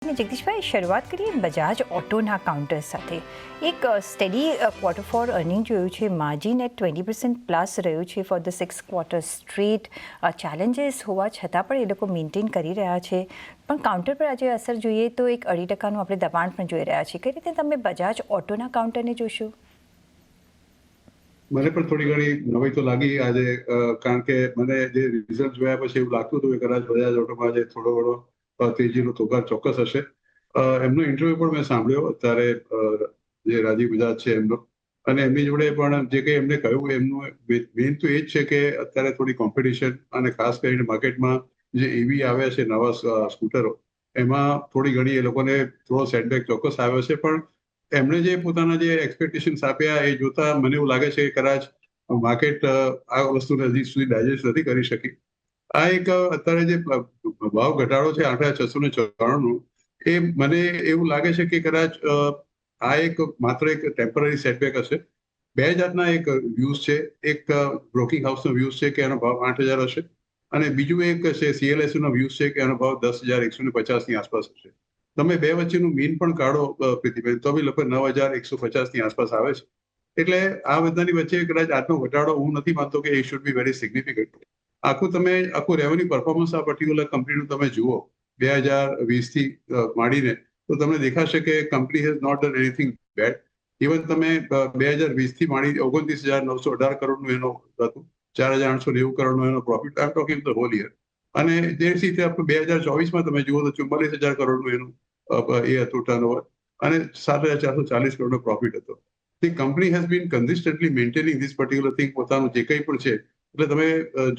અને જગદીશભાઈ, શરૂઆત કરીએ બજાજ ઓટોના કાઉન્ટર સાથે. એક સ્ટેડી ક્વાર્ટર ફોર અર્નિંગ જોયું છે, માર્જિન એટ 20% પ્લસ રહ્યું છે for the 6 quarter straight. Challenges હોવા છતાં પણ એ લોકો મેન્ટેન કરી રહ્યા છે. પણ કાઉન્ટર પર આજે અસર જોઈએ તો એક 2.5% આપણે દબાણ પણ જોઈ રહ્યા છીએ. કઈ રીતે તમે બજાજ ઓટોના કાઉન્ટરને જોશો? મને પણ થોડી ઘણી નવાઈ તો લાગી આજે, કારણ કે મને જે રિઝલ્ટ જોયા પછી એવું લાગતું હતું કે કદાચ બજાજ ઓટોમાં આજે થોડો ઘણો તેજીનો તોગાર ચોક્કસ હશે. એમનો ઇન્ટરવ્યુ પણ મેં સાંભળ્યો ત્યારે, જે રાજીવ બજાજ છે એમનો, અને એમની જોડે પણ જે કંઈ એમને કહ્યું એમનું મેઇન તો એ જ છે કે અત્યારે થોડી કોમ્પિટિશન અને ખાસ કરીને માર્કેટમાં જે ઈવી આવ્યા છે નવા સ્કૂટરો, એમાં થોડી ઘણી એ લોકોને થોડો સેટબેક ચોક્કસ આવ્યો છે. પણ એમણે જે પોતાના જે એક્સપેક્ટેશન્સ આપ્યા એ જોતા મને એવું લાગે છે કે કદાચ માર્કેટ આ વસ્તુને હજી સુધી ડાયજેસ્ટ નથી કરી શકી. આ એક અત્યારે જે ભાવ ઘટાડો છે 8,694નો, એ મને એવું લાગે છે કે કદાચ આ એક માત્ર એક ટેમ્પરરી સેટબેક હશે. બે જાતના એક વ્યૂઝ છે. એક બ્રોકિંગ હાઉસનો વ્યૂઝ છે કે એનો ભાવ 8,000 હશે, અને બીજું એક છે CLSA નો વ્યૂઝ છે કે એનો ભાવ 10,150ની આસપાસ હશે. તમે બે વચ્ચેનું મીન પણ કાઢો પ્રીતિબેન, તો બી લગભગ 9,150ની આસપાસ આવે છે. એટલે આ બધાની વચ્ચે કદાચ આજનો ઘટાડો હું નથી માનતો કે એ શુડ બી વેરી સિગ્નિફિકન્ટ. આખું રેવન્યુ પરફોર્મન્સ આ પર્ટિક્યુલર કંપનીનું તમે જુઓ 2020થી માંડીને, તો તમને દેખાશે કે company has not done anything bad. Even તમે 2020થી માંડી 29,918 કરોડનું એનો હતું, 4,890 કરોડનો એનો profit. I am talking the whole year. અને જે રીતે આપણે 2024માં તમે જુઓ તો 44,000 કરોડનું એનું એ હતું ટર્નઓવર, અને 7,440 કરોડનો પ્રોફિટ હતો. The company has been consistently maintaining this particular thing પોતાનું જે કંઈ પણ છે. એટલે તમે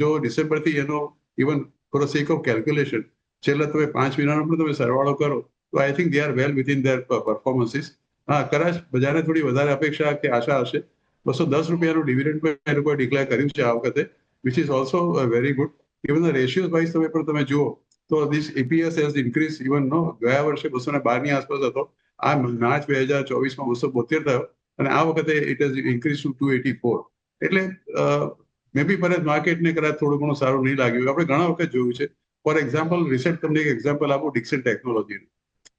જો ડિસેમ્બરથી એનો even four sec of calculation છેલ્લા તમે 5 મહિનાનો પણ તમે સરવાળો કરો તો I think they are well within there performances. હા, કદાચ બજારને થોડી વધારે અપેક્ષા કે આશા હશે. 210 રૂપિયાનું ડિવિડન્ડ પણ એ લોકોએ ડિક્લેર કર્યું છે આ વખતે, which is also very good. Even the ratios wise તમે જુઓ તો this EPS has increase. Even no ગયા વર્ષે 212ની આસપાસ હતો, આ માર્ચ 2024માં 272 થયો, અને આ વખતે ઇટ હેઝ ઇન્ક્રીઝ ટુ 284. એટલે મે બી પરત માર્કેટને કદાચ થોડું ઘણું સારું નહીં લાગ્યું. આપણે ઘણા વખત જોયું છે. ફોર એક્ઝામ્પલ, રિસેન્ટ તમને એક એક્ઝામ્પલ આપું ડિક્સન ટેકનોલોજીનું,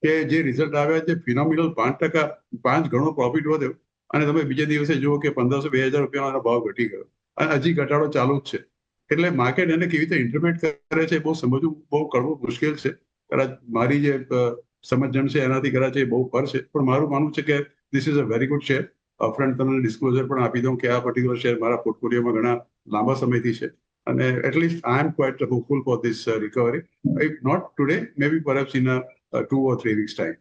કે જે રિઝલ્ટ આવ્યા છે ફિનોમિનલ 5%, 5 ગણો પ્રોફિટ વધ્યો, અને તમે બીજે દિવસે જુઓ કે 1,500-2,000 રૂપિયાનો ભાવ ઘટી ગયો, અને હજી ઘટાડો ચાલુ જ છે. એટલે માર્કેટ એને કેવી રીતે ઇન્ટરપ્રેટ કરે છે બહુ સમજવું બહુ કરવું મુશ્કેલ છે. કદાચ મારી જે સમજણ છે એનાથી કદાચ એ બહુ પર છે, પણ મારું માનવું છે કે this is a very good share. Friend, તમને ડિસ્ક્લોઝર પણ આપી દઉં કે આ પર્ટિક્યુલર શેર મારા પોર્ટફોલિયોમાં ઘણા લાંબા સમયથી છે, અને at least I am quite hopeful for this recovery. If not today, may be perhaps in 2 or 3 weeks time.